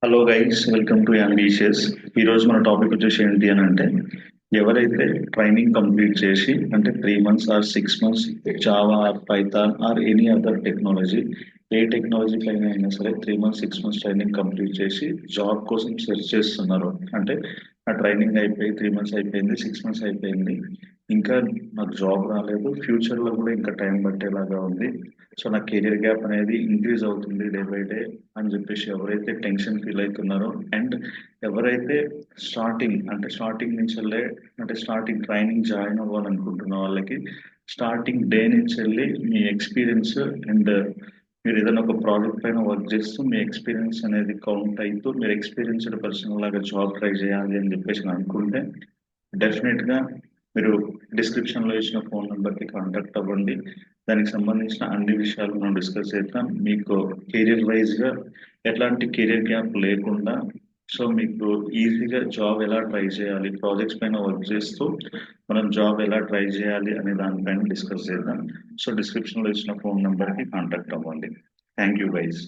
Hello guys, welcome to ambitious. ఈరోజు మన topic వచ్చేసి ఏంటి అని అంటే, ఎవరైతే ట్రైనింగ్ కంప్లీట్ చేసి అంటే 3 months or 6 months Java or Python or any other technology, ఏ టెక్నాలజీ పైన అయినా సరే 3 months 6 months ట్రైనింగ్ కంప్లీట్ చేసి జాబ్ కోసం సెర్చ్ చేస్తున్నారు. అంటే ఆ ట్రైనింగ్ అయిపోయి 3 months అయిపోయింది, 6 months అయిపోయింది, ఇంకా నాకు జాబ్ రాలేదు, ఫ్యూచర్లో కూడా ఇంకా టైం పట్టేలాగా ఉంది. సో నా కెరియర్ గ్యాప్ అనేది ఇంక్రీజ్ అవుతుంది డే బై డే అని చెప్పేసి ఎవరైతే టెన్షన్ ఫీల్ అవుతున్నారో, అండ్ ఎవరైతే స్టార్టింగ్ నుంచి అంటే స్టార్టింగ్ ట్రైనింగ్ జాయిన్ అవ్వాలనుకుంటున్న వాళ్ళకి స్టార్టింగ్ డే నుంచి వెళ్ళి మీ ఎక్స్పీరియన్స్ అండ్ మీరు ఏదైనా ఒక ప్రాజెక్ట్ పైన వర్క్ చేస్తూ మీ ఎక్స్పీరియన్స్ అనేది కౌంట్ అవుతూ మీరు ఎక్స్పీరియన్స్డ్ పర్సన్ లాగా జాబ్ ట్రై చేయాలి అని చెప్పేసి అనుకుంటే డెఫినెట్గా మీరు డిస్క్రిప్షన్లో ఇచ్చిన ఫోన్ నెంబర్కి కాంటాక్ట్ అవ్వండి. దానికి సంబంధించిన అన్ని విషయాలు మనం డిస్కస్ చేద్దాం. మీకు కెరీర్ వైజ్గా ఎట్లాంటి కెరీర్ గ్యాప్ లేకుండా, సో మీకు ఈజీగా జాబ్ ఎలా ట్రై చేయాలి, ప్రాజెక్ట్స్ పైన వర్క్ చేస్తూ మనం జాబ్ ఎలా ట్రై చేయాలి అనే దానిపైన డిస్కస్ చేద్దాం. సో డిస్క్రిప్షన్లో ఇచ్చిన ఫోన్ నెంబర్కి కాంటాక్ట్ అవ్వండి. Thank you guys.